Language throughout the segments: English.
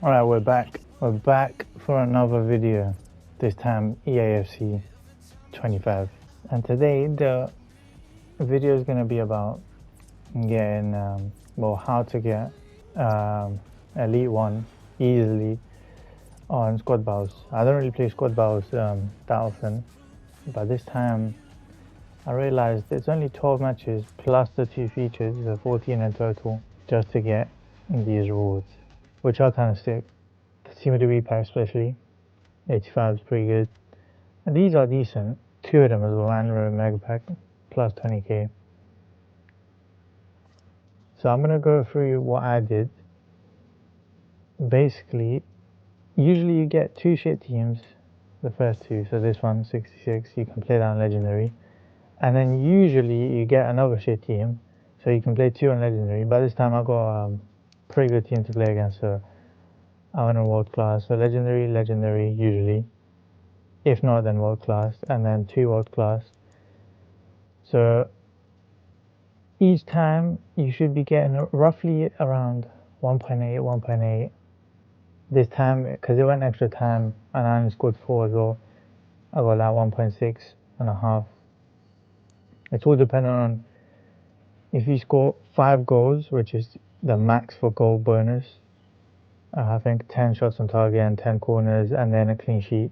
Alright, we're back. We're back for another video. This time EAFC 25. And today the video is going to be about getting, how to get Elite 1 easily on squad battles. I don't really play squad battles that often, but this time I realized it's only 12 matches plus the 2 features, so 14 in total, just to get these rewards, which are kind of sick. The Team of the Week pack especially, 85 is pretty good. And these are decent, 2 of them as well, and a mega pack, plus 20k. So I'm gonna go through what I did. Basically, usually you get 2 shit teams, the first 2, so this one, 66, you can play that on Legendary. And then usually you get another shit team, so you can play 2 on Legendary, but this time I got a pretty good team to play against, so I went on World Class. So Legendary usually, if not then World Class, and then 2 World Class. So each time you should be getting roughly around 1.8. This time, because it went extra time and I only scored 4 as well, I got like 1.6 and a half. It's all dependent on if you score 5 goals, which is the max for goal bonus. I think 10 shots on target and 10 corners and then a clean sheet.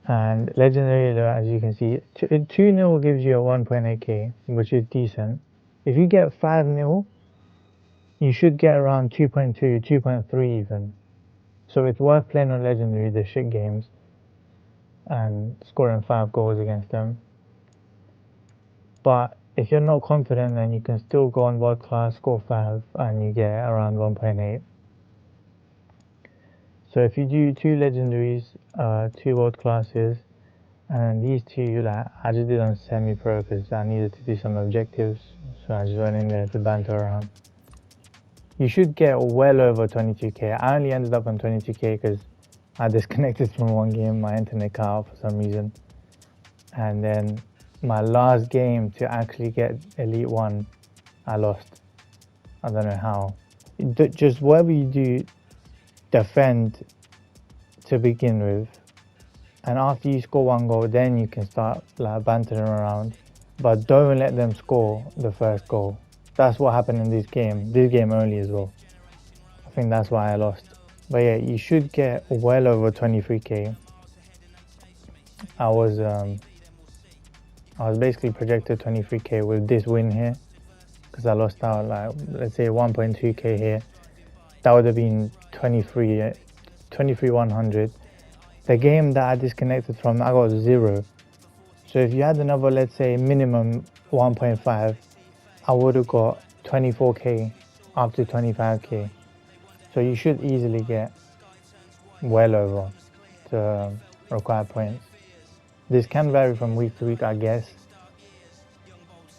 And Legendary, as you can see, 2-0 gives you a 1.8k, which is decent. If you get 5-0, you should get around 2.2, 2.3 even. So it's worth playing on Legendary, the shit games, and scoring 5 goals against them. But if you're not confident, then you can still go on World Class, score 5, and you get around 1.8. So if you do 2 Legendaries, 2 World Classes, and these 2, like, I just did on semi-pro because I needed to do some objectives, so I just went in there to banter around. You should get well over 22k. I only ended up on 22k because I disconnected from one game, my internet cut out for some reason. And then my last game to actually get Elite 1, I lost. I don't know how. Just whatever you do, defend to begin with. And after you score 1 goal, then you can start like bantering around. But don't let them score the first goal. That's what happened in this game only as well. I think that's why I lost. But yeah, you should get well over 23k. I was basically projected 23k with this win here, because I lost out like, let's say 1.2k here. That would have been 23,100. The game that I disconnected from, I got 0. So if you had another, let's say minimum 1.5, I would have got 24k up to 25k. So you should easily get well over the required points. This can vary from week to week, I guess.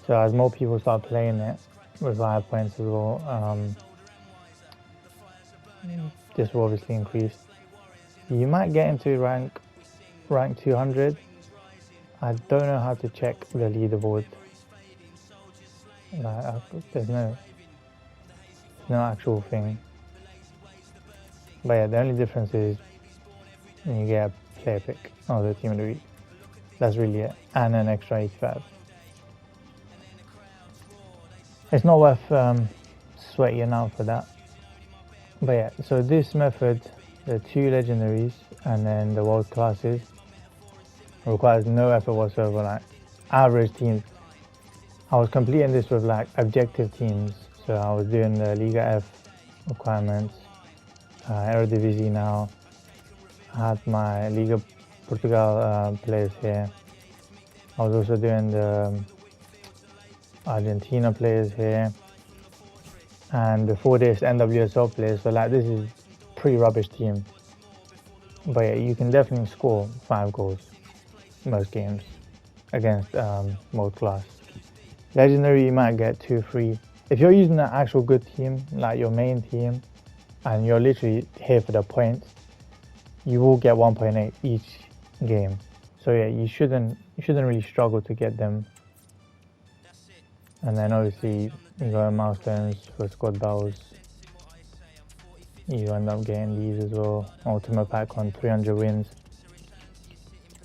So as more people start playing it with higher points as well, this will obviously increase. You might get into rank 200. I don't know how to check the leaderboard. There's no actual thing. But yeah, the only difference is you get a player pick or the Team of the Week. That's really it, and an extra 85. It's not worth sweating out for that. But yeah, so this method, the 2 Legendaries and then the World Classes, requires no effort whatsoever, like average teams. I was completing this with like objective teams, so I was doing the Liga F requirements, Eredivisie now. I had my Liga Portugal players here. I was also doing the Argentina players here, and before this NWSL players. So like, this is pretty rubbish team, but yeah, you can definitely score 5 goals most games against World Class. Legendary, you might get 2, 3. If you're using an actual good team, like your main team, and you're literally here for the points, you will get 1.8 each game. So yeah, you shouldn't really struggle to get them. And then obviously you go milestones for squad battles. you end up getting these as well. Ultimate pack on 300 wins.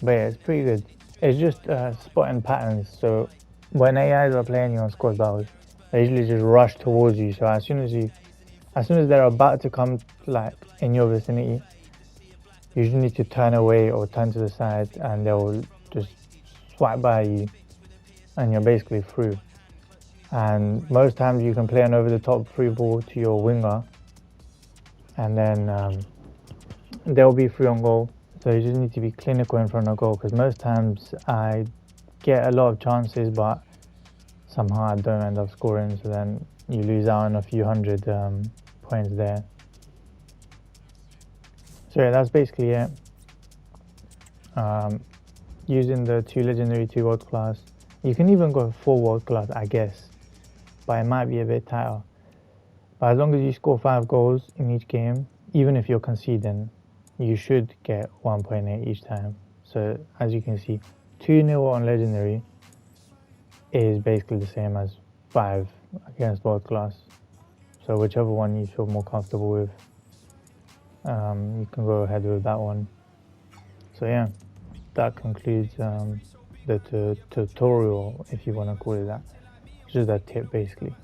But yeah, it's pretty good. It's just spotting patterns. So when AIs are playing you on squad battles, they usually just rush towards you. So as soon as they're about to come like in your vicinity, you usually need to turn away or turn to the side, and they'll just swipe by you, and you're basically through. And most times you can play an over-the-top free ball to your winger, and then they'll be free on goal. So you just need to be clinical in front of goal, because most times I get a lot of chances, but somehow I don't end up scoring. So then you lose out on a few hundred points there. So yeah, that's basically it. Using the 2 legendary, 2 world class. You can even go 4 world class, I guess, but it might be a bit tighter. But as long as you score 5 goals in each game, even if you're conceding, you should get 1.8 each time. So as you can see, 2-0 on legendary is basically the same as 5 against world class. So whichever one you feel more comfortable with, you can go ahead with that one. So yeah, that concludes the tutorial, if you want to call it that. It's just a tip basically.